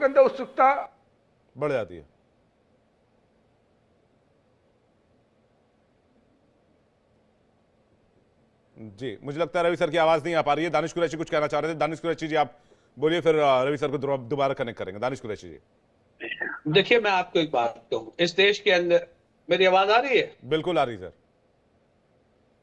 के अंदर उत्सुकता बढ़ जाती है। जी, मुझे लगता है रवि सर की आवाज नहीं आ पा रही है। दानिश कुरैशी कुछ कहना चाह रहे थे। दानिश कुरैशी जी आप बोलिए, फिर रवि सर को दोबारा कनेक्ट करेंगे। दानिश कुरैशी जी। देखिए, मैं आपको एक बात कहूं, इस देश के अंदर मेरी आवाज आ रही है? बिल्कुल आ रही सर।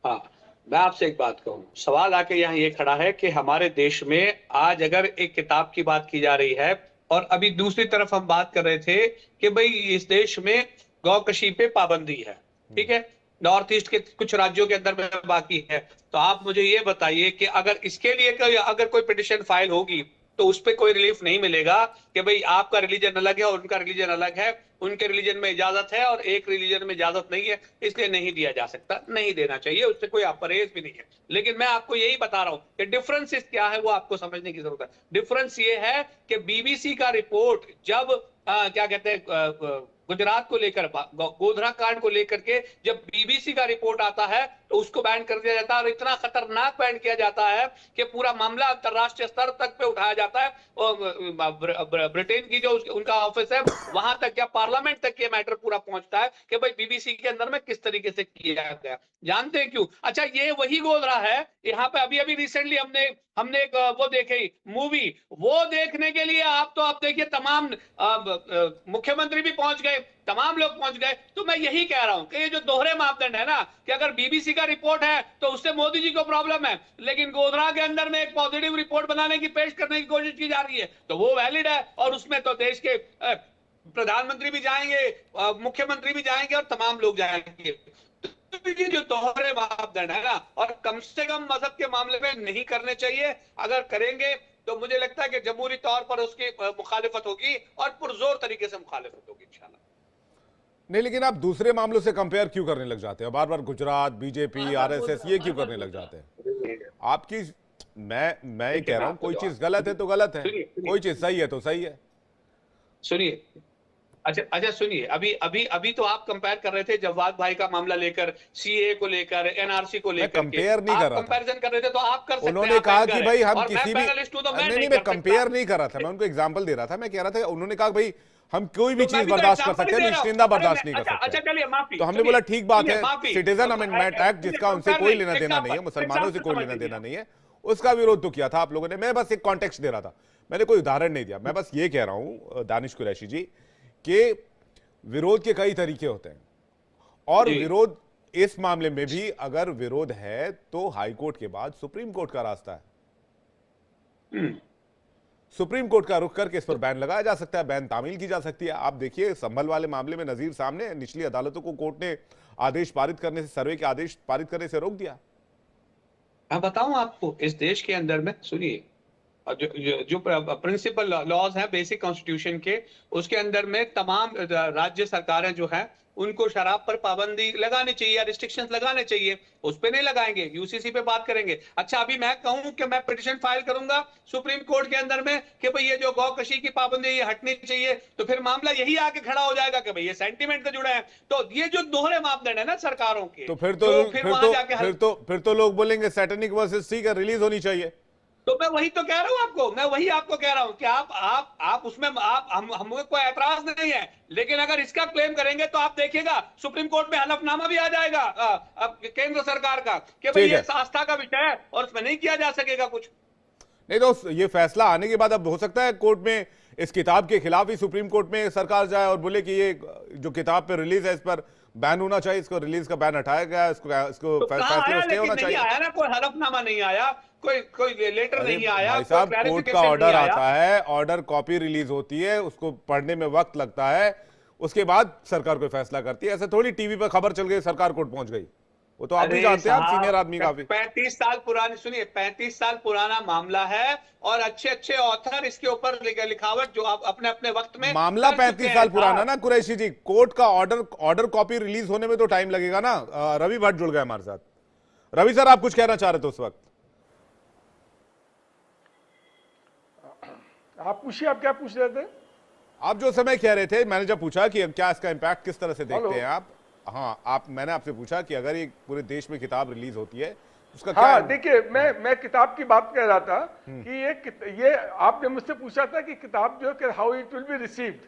हाँ, मैं आपसे एक बात कहूं, सवाल आके यहाँ ये खड़ा है कि हमारे देश में आज अगर एक किताब की बात की जा रही है और अभी दूसरी तरफ हम बात कर रहे थे कि भाई इस देश में गौकशी पे पाबंदी है, ठीक है, नॉर्थ ईस्ट के कुछ राज्यों के अंदर में बाकी है, तो आप मुझे ये बताइए कि अगर इसके लिए अगर कोई पिटिशन फाइल होगी तो उस पर कोई रिलीफ नहीं मिलेगा कि भाई आपका रिलीजन अलग है और उनका रिलीजन अलग है, उनके रिलीजन में इजाजत है और एक रिलीजन में इजाजत नहीं है, इसलिए नहीं दिया जा सकता, नहीं देना चाहिए, उससे कोई परहेज भी नहीं है। लेकिन मैं आपको यही बता रहा हूं कि डिफरेंस क्या है वो आपको समझने की जरूरत है। डिफरेंस ये है कि बीबीसी का रिपोर्ट जब क्या कहते हैं गुजरात को लेकर, गोधरा कांड को लेकर के जब बीबीसी का रिपोर्ट आता है तो उसको बैन कर दिया जाता है और इतना खतरनाक बैन किया जाता है कि पूरा मामला अंतरराष्ट्रीय स्तर तक पे उठाया जाता है और ब्रिटेन की जो उनका ऑफिस है वहां तक या पार्लियामेंट तक ये मैटर पूरा पहुंचता है कि भाई बीबीसी के अंदर में किस तरीके से किया गया। जानते हैं क्यों? अच्छा, ये वही गोधरा है, यहाँ पे अभी अभी रिसेंटली हमने एक वो देखे मूवी, वो देखने के लिए आप देखिए तमाम मुख्यमंत्री भी पहुंच गए, तमाम लोग पहुंच गए। तो मैं यही कह रहा हूं कि ये जो दोहरे मापदंड है ना, कि अगर बीबीसी का रिपोर्ट है तो उससे मोदी जी को प्रॉब्लम है, लेकिन गोधरा के अंदर में एक पॉजिटिव रिपोर्ट बनाने की पेश करने की कोशिश की जा रही है तो वो वैलिड है, और उसमें तो देश के प्रधानमंत्री भी जाएंगे, मुख्यमंत्री भी जाएंगे और तमाम लोग जाएंगे। तो ये जो दोहरे मापदंड है ना, और कम से कम मजहब के मामले में नहीं करने चाहिए, अगर करेंगे तो मुझे लगता है कि जमहूरी तौर पर उसकी मुखालिफत होगी और पुरजोर तरीके से मुखालिफत होगी इंशाल्लाह। नहीं, लेकिन आप दूसरे मामलों से कंपेयर क्यों करने लग जाते हैं बार बार? गुजरात, बीजेपी, आरएसएस, ये क्यों करने लग जाते हैं आपकी? मैं ये कह रहा हूं, कोई चीज गलत है तो गलत है, कोई चीज सही है तो सही है। सुनिए, अच्छा सुनिए, अभी अभी अभी तो आप कंपेयर कर रहे थे जवाद भाई का मामला लेकर, सीए को लेकर, एनआरसी को लेकर, कंपेयर नहीं कर रहा था, कंपैरिजन कर रहे थे तो आप कर सकते हैं। उन्होंने कहा कि भाई हम किसी भी नहीं, मैं कंपेयर नहीं कर रहा था, मैं उनको एग्जांपल दे रहा था। मैं कह रहा था, उन्होंने कहा भाई हम कोई भी चीज बर्दाश्त कर सकते हैं, निश्चिंदा बर्दाश्त नहीं कर सकते। अच्छा चलिए, माफी। तो हमने बोला ठीक बात है, सिटीजन अमेंडमेंट एक्ट जिसका उनसे कोई लेना देना नहीं है, मुसलमानों से कोई लेना देना नहीं है, उसका विरोध तो किया था आप लोगों ने। मैं बस एक कॉन्टेक्स्ट दे रहा था, मैंने कोई उदाहरण नहीं दिया। मैं बस ये कह रहा हूं दानिश कुरैशी जी कि विरोध के कई तरीके होते हैं, और विरोध इस मामले में भी अगर विरोध है तो हाईकोर्ट के बाद सुप्रीम कोर्ट का रास्ता है। सुप्रीम कोर्ट का रुख करके इस पर बैन लगाया जा सकता है, बैन तामील की जा सकती है। आप देखिए, संभल वाले मामले में नजीर सामने, निचली अदालतों को कोर्ट ने आदेश पारित करने से, सर्वे के आदेश पारित करने से रोक दिया। मैं बताऊं आपको, इस देश के अंदर में सुनिए, जो प्रिंसिपल लॉज हैं बेसिक कॉन्स्टिट्यूशन के, उसके अंदर में तमाम राज्य सरकारें जो हैं उनको शराब पर पाबंदी लगानी चाहिए या रिस्ट्रिक्शंस लगाने चाहिए, उस पे नहीं लगाएंगे, यूसीसी पे बात करेंगे। अच्छा, अभी मैं कहूं कि मैं पिटीशन फाइल करूंगा सुप्रीम कोर्ट के अंदर में कि भाई ये जो गौकशी की पाबंदी ये हटनी चाहिए, तो फिर मामला यही आके खड़ा हो जाएगा कि भाई ये सेंटीमेंट से जुड़े हैं। तो ये जो दोहरे मापदंड है ना सरकारों के, तो फिर तो लोग बोलेंगे सैटेनिक वर्सेस ठीक है, रिलीज होनी चाहिए। तो मैं वही तो कह रहा हूं आपको, मैं वही आपको कह रहा हूं कि आप उसमें हमें कोई ऐतराज नहीं है, लेकिन अगर इसका क्लेम करेंगे तो आप देखिएगा सुप्रीम कोर्ट में हलफनामा भी आ जाएगा केंद्र सरकार का कि भाई ये आस्था का विषय है और उसमें नहीं किया जा सकेगा कुछ। नहीं तो ये फैसला आने के बाद अब हो सकता है कोर्ट में इस किताब के खिलाफ ही सुप्रीम कोर्ट में सरकार जाए और बोले कि ये जो किताब पे रिलीज है इस पर बैन होना चाहिए, इसको रिलीज का बैन हटाया गया, इसको तो फैसला स्टे होना चाहिए। आया ना, कोई हलफनामा नहीं आया, कोई लेटर नहीं आया, भाई साहब, कोर्ट का ऑर्डर आता है, ऑर्डर कॉपी रिलीज होती है, उसको पढ़ने में वक्त लगता है, उसके बाद सरकार कोई फैसला करती है। ऐसे थोड़ी टीवी पर खबर चल गई सरकार कोर्ट पहुंच गई, वो तो आप भी जानते हैं, आप सीनियर आदमी काफी। 35 साल पुरानी, सुनिए 35 साल पुराना मामला है और अच्छे ऑथर इसके ऊपर लिखावट जो आप अपने अपने वक्त में, मामला 35 साल पुराना ना कुरैशी जी, कोर्ट का ऑर्डर कॉपी रिलीज होने में तो टाइम लगेगा ना। रवि भट्ट जुड़ गए हमारे साथ। रवि सर, आप कुछ कहना चाह रहे थे उस वक्त? आप पूछिए, आप क्या पूछ रहे थे? आप जो समय कह रहे थे, मैंने जब पूछा कि क्या इसका इंपैक्ट किस तरह से देखते हैं आप, हाँ, मैंने आपसे पूछा कि अगर एक पूरे देश में किताब रिलीज होती है उसका क्या हाँ देखिए, मैं किताब की बात कह रहा था कि ये आपने मुझसे पूछा था कि किताब जो है how it will be received,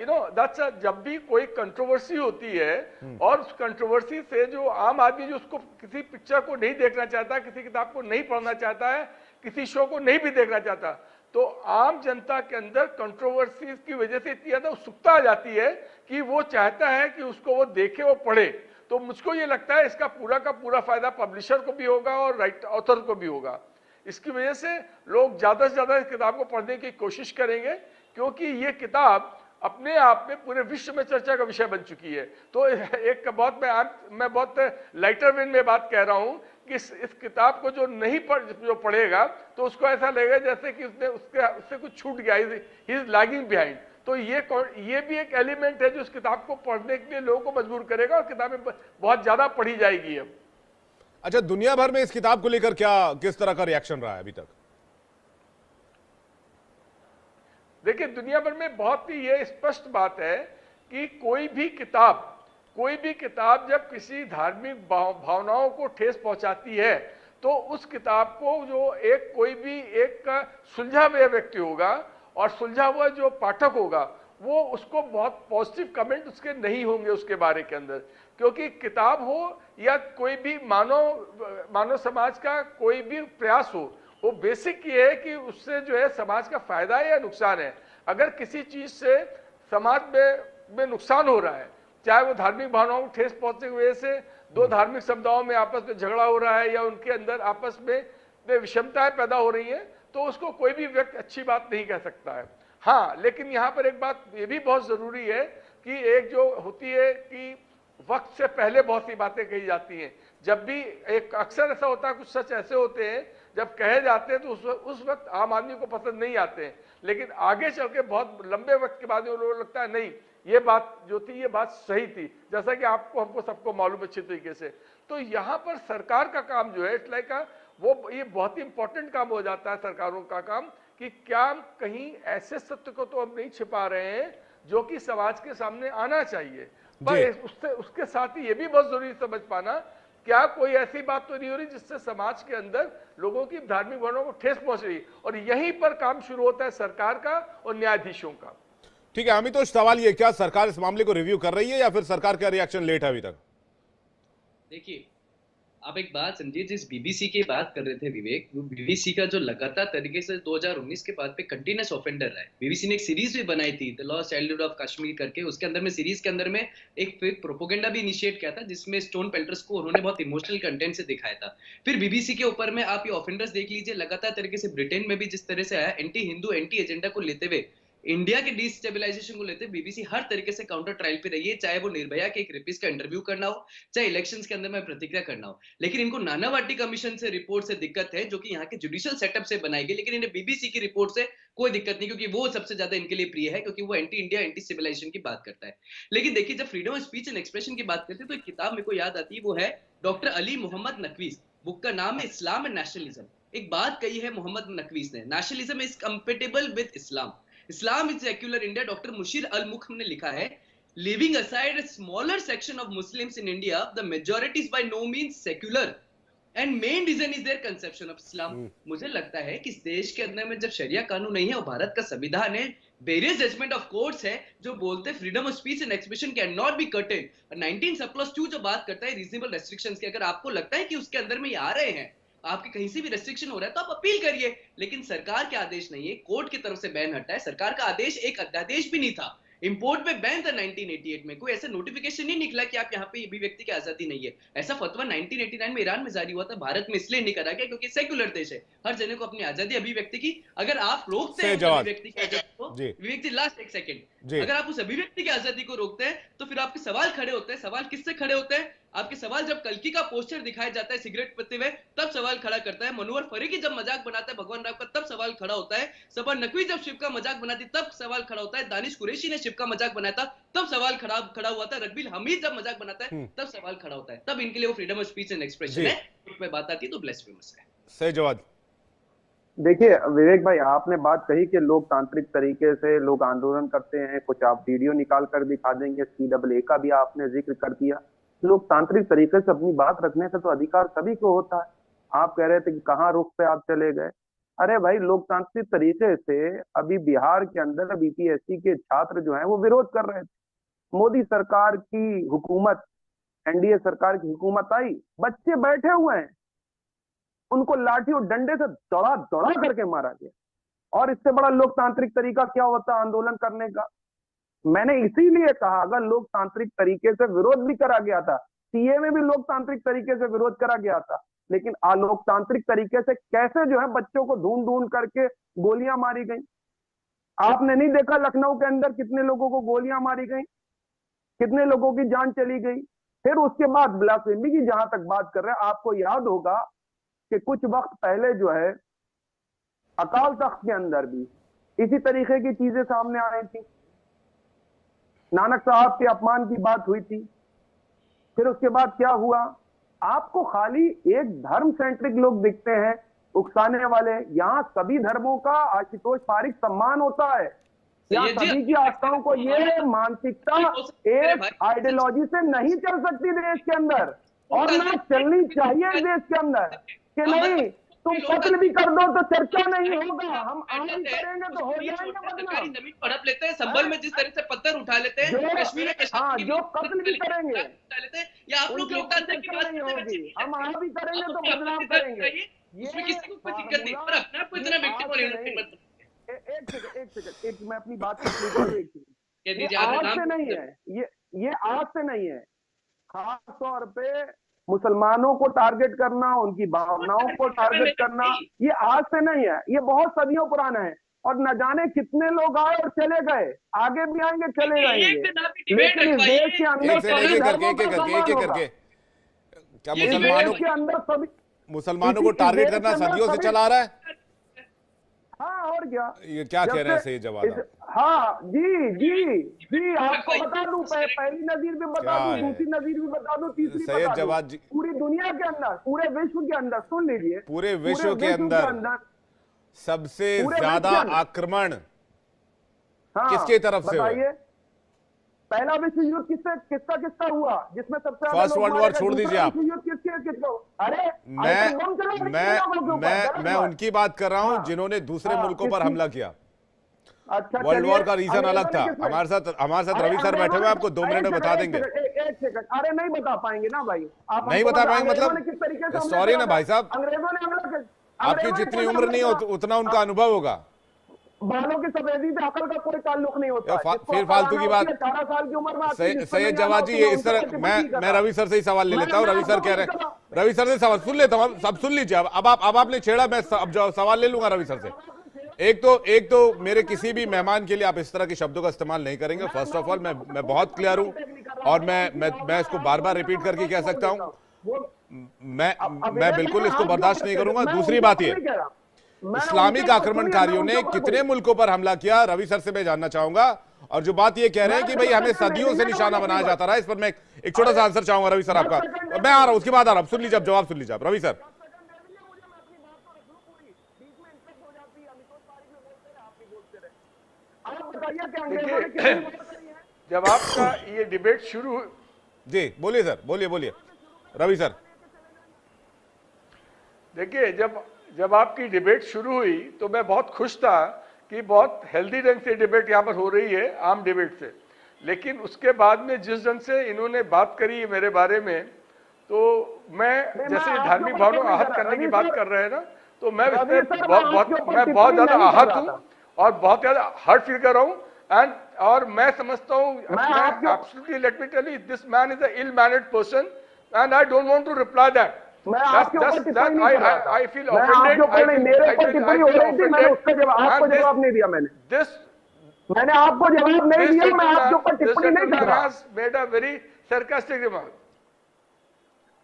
you know that's, जब भी कोई कंट्रोवर्सी होती है और उस कंट्रोवर्सी से जो आम आदमी जो उसको किसी पिक्चर को नहीं देखना चाहता, किसी किताब को नहीं पढ़ना चाहता है, किसी शो को नहीं भी देखना चाहता, तो आम जनता के अंदर कंट्रोवर्सी की वजह से इतनी ज्यादा उत्सुकता आ जाती है कि वो चाहता है कि उसको वो देखे, वो पढ़े। तो मुझको ये लगता है इसका पूरा का पूरा फायदा पब्लिशर को भी होगा और राइट ऑथर को भी होगा। इसकी वजह से लोग ज्यादा से ज्यादा इस किताब को पढ़ने की कोशिश करेंगे, क्योंकि ये किताब अपने आप में पूरे विश्व में चर्चा का विषय बन चुकी है। तो एक बहुत मैं बहुत लाइटर वेन में बात कह रहा हूं कि इस किताब को जो नहीं जो पढ़ेगा तो उसको ऐसा लगेगा जैसे कि उससे कुछ छूट गया, ही इज लैगिंग बिहाइंड। तो ये भी एक एलिमेंट है जो इस किताब को पढ़ने के लिए लोगों को मजबूर करेगा और किताबें बहुत ज्यादा पढ़ी जाएगी अब। अच्छा, दुनिया भर में इस किताब को लेकर किस तरह का रिएक्शन रहा है अभी तक? देखिए, दुनिया भर में बहुत ही ये स्पष्ट बात है कि कोई भी किताब जब किसी धार्मिक भावनाओं को ठेस पहुंचाती है तो उस किताब को जो कोई भी एक सुलझा हुआ व्यक्ति होगा और सुलझा हुआ जो पाठक होगा वो उसको बहुत पॉजिटिव कमेंट उसके नहीं होंगे उसके बारे के अंदर, क्योंकि किताब हो या कोई भी मानव समाज का कोई भी प्रयास हो, वो बेसिक ये है कि उससे जो है समाज का फायदा है या नुकसान है। अगर किसी चीज से समाज में नुकसान हो रहा है, चाहे वो धार्मिक भावनाओं को ठेस पहुंचने की वजह से दो धार्मिक समुदायों में आपस में झगड़ा हो रहा है या उनके अंदर आपस में विषमताएं पैदा हो रही हैं, तो उसको कोई भी व्यक्ति अच्छी बात नहीं कह सकता है। हाँ, लेकिन यहाँ पर एक बात ये भी बहुत जरूरी है कि एक जो होती है कि वक्त से पहले बहुत सी बातें कही जाती हैं। जब भी अक्सर ऐसा होता है, कुछ सच ऐसे होते हैं जब कहे जाते हैं तो उस वक्त आम आदमी को पसंद नहीं आते हैं, लेकिन आगे चल के बहुत लंबे वक्त के बाद लोगों को लगता है नहीं, ये बात जो थी ये बात सही थी, जैसा कि हमको सबको मालूम अच्छी तरीके से। तो यहाँ पर सरकार का काम जो है इट्स लाइक ये बहुत ही इंपॉर्टेंट काम हो जाता है सरकारों का काम, कि क्या कहीं ऐसे सत्य को तो हम नहीं छिपा रहे हैं जो कि समाज के सामने आना चाहिए, पर उसके साथ ही ये भी बहुत जरूरी समझ पाना क्या कोई ऐसी बात तो नहीं हो रही जिससे समाज के अंदर लोगों की धार्मिक भावनाओं को ठेस पहुंच रही। और यहीं पर काम शुरू होता है सरकार का और न्यायाधीशों का। ठीक है अमितोष, सवाल ये, क्या सरकार इस मामले को रिव्यू कर रही है या फिर सरकार का रिएक्शन लेट है अभी तक? देखिए, आप एक बात समझिए, जिस बीबीसी की बात कर रहे थे विवेक, वो बीबीसी का जो लगातार तरीके से 2019 के बाद पे कंटिन्यूस ऑफेंडर रहा है। बीबीसी ने एक सीरीज भी बनाई थी the lost childhood of Kashmir करके, उसके अंदर में सीरीज के अंदर में एक फेक प्रोपोगेंडा भी इनिशिएट किया था जिसमें स्टोन पेल्टर्स को उन्होंने बहुत इमोशनल कंटेंट से दिखाया था। फिर बीबीसी के ऊपर में आप ये ऑफेंडर्स देख लीजिए, लगातार तरीके से ब्रिटेन में भी जिस तरह से आया, एंटी हिंदू एंटी एजेंडा को लेते हुए, इंडिया के डिस्टेबलाइजेशन को लेते बीबीसी हर तरीके से काउंटर ट्रायल पे रही है, चाहे वो निर्भया के एक रेपिस्ट का इंटरव्यू करना हो, चाहे इलेक्शंस के अंदर में प्रतिक्रिया करना हो। लेकिन इनको नानावटी कमीशन से रिपोर्ट से दिक्कत है, जो कि यहाँ के जुडिशियल सेटअप से बनाई गई, लेकिन इन्हें बीबीसी की रिपोर्ट से कोई दिक्कत नहीं, क्योंकि वो सबसे ज्यादा इनके लिए प्रिय है, क्योंकि वो एंटी इंडिया एंटी सिविलाइजेशन की बात करता है। लेकिन देखिए, जब freedom of speech and expression की बात करते हैं तो एक किताब मेरे को याद आती है, वो है डॉक्टर अली मोहम्मद नकवीस, बुक का नाम है इस्लाम एंड नेशनलिज्म। एक बात कही है मोहम्मद नकवीस ने, nationalism is compatible with Islam, Islam is secular India। Doctor Mushir al Mukh ने लिखा है, leaving aside a smaller section of Muslims in India, the majority is by no means secular and main reason is their conception of Islam। मुझे लगता है कि इस देश के अंदर में जब शरिया कानून नहीं है और भारत का संविधान है, वेरियस जजमेंट ऑफ कोर्ट्स है जो बोलते हैं freedom of speech and expression can not be curtailed. 19+2 जो बात करता है रीजनेबल रेस्ट्रिक्शंस की, अगर आपको लगता है कि उसके अंदर में ये आ रहे हैं, आपके कहीं से भी रेस्ट्रिक्शन हो रहा है तो आप अपील करिए, लेकिन सरकार के आदेश नहीं है, कोर्ट की तरफ से बैन हटा है। सरकार का आदेश एक अध्यादेश भी नहीं था, इंपोर्ट में बैन था 1988 में, कोई ऐसा नोटिफिकेशन नहीं निकला कि आप यहाँ पे अभिव्यक्ति की आजादी नहीं है। ऐसा फतवा 1989 में ईरान में जारी हुआ था, भारत में इसलिए नहीं करा गया क्योंकि सेक्युलर देश है, हर जने को अपनी आजादी अभिव्यक्ति की। अगर आप रोकते हैं अभिव्यक्ति की आजादी को, विवेक जी लास्ट एक सेकंड, अगर आप उस अभिव्यक्ति की आजादी को रोकते हैं तो फिर आपके सवाल खड़े होते हैं। सवाल किससे खड़े होते हैं? आपके सवाल जब कल्कि का पोस्टर दिखाया जाता है सिगरेट पीते हुए, तब सवाल खड़ा करता है। मनोहर फरीकी जब मजाक बनाता है भगवान राम का, तब सवाल खड़ा होता है। सबा नकवी जब शिव का मजाक बनाती तब सवाल खड़ा होता है। दानिश कुरैशी ने शिव का मजाक बनाया था तब सवाल खड़ा हुआ था। रग्बील हमीद जब मजाक बनाता है तब सवाल खड़ा होता है। तब इनके लिए वो freedom of speech and expression है, उसमें बात आती है तो ब्लेस्फेमस है। सही जवाब। देखिए विवेक भाई, आपने बात कही कि लोकतांत्रिक तरीके से लोग आंदोलन करते हैं, कुछ आप वीडियो निकाल कर दिखा देंगे, CAA का भी आपने जिक्र कर दिया। लोकतांत्रिक तरीके से अपनी बात रखने का तो अधिकार सभी को होता है, आप कह रहे थे कि कहाँ रुख पे आप चले गए। अरे भाई, लोकतांत्रिक तरीके से अभी बिहार के अंदर बीपीएससी के छात्र जो हैं वो विरोध कर रहे थे। मोदी सरकार की हुकूमत, एनडीए सरकार की हुकूमत आई, बच्चे बैठे हुए हैं, उनको लाठी और डंडे से दौड़ा दौड़ा करके मारा गया। और इससे बड़ा लोकतांत्रिक तरीका क्या होता है आंदोलन करने का? मैंने इसीलिए कहा, अगर लोकतांत्रिक तरीके से विरोध भी करा गया था, सीए में भी लोकतांत्रिक तरीके से विरोध करा गया था, लेकिन अलोकतांत्रिक तरीके से कैसे जो है बच्चों को ढूंढ ढूंढ करके गोलियां मारी गई। आपने नहीं देखा लखनऊ के अंदर कितने लोगों को गोलियां मारी गई, कितने लोगों की जान चली गई। फिर उसके बाद ब्लास्फेमी की जहां तक बात कर रहे हैं, आपको याद होगा कि कुछ वक्त पहले जो है अकाल तख्त के अंदर भी इसी तरीके की चीजें सामने आई थी। नानक साहब के अपमान की बात हुई थी। फिर उसके बाद क्या हुआ? आपको खाली एक धर्म सेंट्रिक लोग दिखते हैं उकसाने वाले। यहाँ सभी धर्मों का आशुतोष पारिक सम्मान होता है। यहाँ सभी की आस्थाओं को, ये मानसिकता एक आइडियोलॉजी से नहीं चल सकती देश के अंदर, और ना चलनी चाहिए देश के अंदर। कि नहीं तुम कत्ल भी कर दो तो चर्चा नहीं होगा, हम आम करेंगे तो हो जाएंगे बदनाम। जमीन पर हड़प लेते हैं, संभल में जिस तरह से पत्थर उठा लेते हैं, कश्मीर में हाँ, जो कत्ल भी करेंगे उठा लेते हैं, या आप लोग लोकतंत्र की बात होगी, हम यहाँ भी करेंगे तो बदनाम करेंगे। उसमें किसी को कोई दिक्कत नहीं, और अपने आप को इतना व्यक्तित्व एक सेकंड, मैं अपनी बात कंप्लीट करूं। ये आज से नहीं है, ये आज से नहीं है। खास तौर पे मुसलमानों को टारगेट करना, उनकी भावनाओं को टारगेट करना, ये आज से नहीं है, ये बहुत सदियों पुराना है। और न जाने कितने लोग आए और चले गए, आगे भी आएंगे, चले जाएंगे। लेकिन इस देश के अंदर सभी धर्मों का सम्मान होगा। क्या मुसलमानों के अंदर सभी, मुसलमानों को टारगेट करना सदियों से चला आ रहा है? हाँ, और क्या? ये क्या कह रहे हैं सैयद जवाद? हाँ जी, आपको बता दूं, पहली नजीर भी बता दूं, दूसरी नजीर भी बता दूं, तीसरी सैयद जवाद जी, पूरी दुनिया के अंदर, पूरे विश्व के अंदर, सुन लीजिए, पूरे विश्व के अंदर सबसे ज्यादा आक्रमण किसके तरफ से हुआ? पहला विश्व युद्ध किसका हुआ, जिसमें सबसे फर्स्ट वर्ल्ड वॉर छोड़ दीजिए आप। अरे मैं उनकी बात कर रहा हूं जिन्होंने दूसरे मुल्कों पर हमला किया। अच्छा, वर्ल्ड वॉर का रीजन अलग था। हमारे साथ रवि सर बैठे हुए, आपको 2 मिनट में बता देंगे। एक सेकंड, अरे नहीं बता पाएंगे ना भाई, आप नहीं बता पाएंगे मतलब? किस तरीके से सॉरी ना भाई साहब, अंग्रेजों ने हमला, आपकी जितनी उम्र नहीं हो उतना उनका अनुभव होगा। बालों की सफेदी से अकल का कोई ताल्लुक नहीं होता। फिर फालतू की बात। 18 साल की उम्र में सैयद जवाद जी, ये इस तरह मैं रवि सर से ही सवाल ले लेता हूँ। रवि सर कह रहे हैं, रवि सर से सवाल सुन लेता हूँ, सब सुन लीजिए। अब आपने छेड़ा, मैं अब जो सवाल ले लूंगा रवि सर से। एक तो मेरे किसी भी मेहमान के लिए आप इस तरह के शब्दों का इस्तेमाल नहीं करेंगे। फर्स्ट ऑफ ऑल मैं बहुत क्लियर हूं, और मैं इसको बार बार रिपीट करके कह सकता हूं, मैं बिल्कुल इसको बर्दाश्त नहीं करूंगा। दूसरी बात ये, इस्लामिक आक्रमणकारियों ने कितने मुल्कों पर हमला किया, रवि सर से मैं जानना चाहूंगा। और जो बात ये कह रहे हैं कि भाई हमें सदियों से निशाना बनाया जाता रहा, इस पर मैं एक छोटा सा आंसर चाहूंगा रवि सर आपका। मैं आ रहा हूं, उसके बाद आ रहा हूं, सुन लीजिए, जवाब सुन लीजिए आप रवि सर। देखिए, जब आपका ये डिबेट शुरू, जी बोलिए सर, बोलिए रवि सर। देखिए, जब आपकी डिबेट शुरू हुई तो मैं बहुत खुश था कि बहुत हेल्दी ढंग से डिबेट यहाँ पर हो रही है, आम डिबेट से। लेकिन उसके बाद में जिस ढंग से इन्होंने बात करी मेरे बारे में, तो मैं जैसे धार्मिक भावनाओं आहत करने की बात कर रहे हैं ना, तो मैं बहुत ज्यादा आहत हूँ और बहुत ज्यादा हर्ट फील कर रहा हूँ। और मैं समझता हूँ, absolutely let me tell you, this man is an ill-mannered person and I don't want to reply that. मैं आपके ऊपर टिप्पणी नहीं कर रहा था। I feel offended. मेरे ऊपर टिप्पणी हो रही थी, मैंने उसका जवाब, आपको जवाब नहीं दिया। मैंने आपको जवाब नहीं दिया, मैं आपके ऊपर टिप्पणी नहीं कर रहा। Made a very sarcastic remark.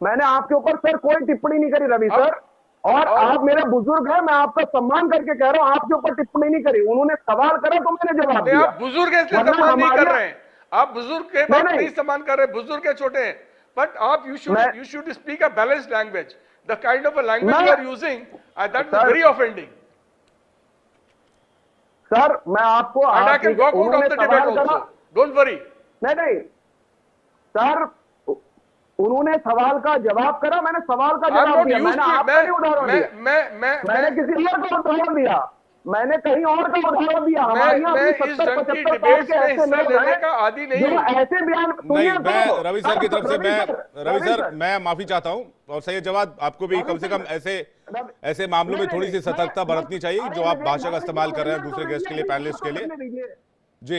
मैंने आपके ऊपर सर कोई टिप्पणी नहीं करी रवि सर, और आप मेरे बुजुर्ग हैं, मैं आपका सम्मान करके कह रहा हूँ, आपके ऊपर टिप्पणी नहीं करी। उन्होंने सवाल करा तो मैंने जवाब दिया। आप बुजुर्ग हैं इसलिए सम्मान नहीं कर रहे हैं, आप बुजुर्ग के बात नहीं सम्मान कर रहे, बुजुर्ग के छोटे हैं। But you should speak a balanced language. The kind of a language you are using, that is very offending. Sir, मैं आपको, and I can walk out of the debate also. Don't worry. नहीं sir, उन्होंने सवाल का जवाब करा, मैंने सवाल का जवाब दिया, मैंने आपका नहीं उदाहरण दिया, मैंने किसी और का उदाहरण दिया, मैंने कहीं और का उदाहरण दिया। हमारे यहाँ 70-75 साल के ऐसे लोग हैं जो ऐसे बयान। नहीं, मैं रवि सर की तरफ से रवि सर मैं माफी चाहता हूं, और सही जवाब आपको भी कम से कम ऐसे मामलों में थोड़ी सी सतर्कता बरतनी चाहिए जो आप भाषा का इस्तेमाल कर रहे हैं दूसरे गेस्ट के लिए, पैनलिस्ट के लिए। जी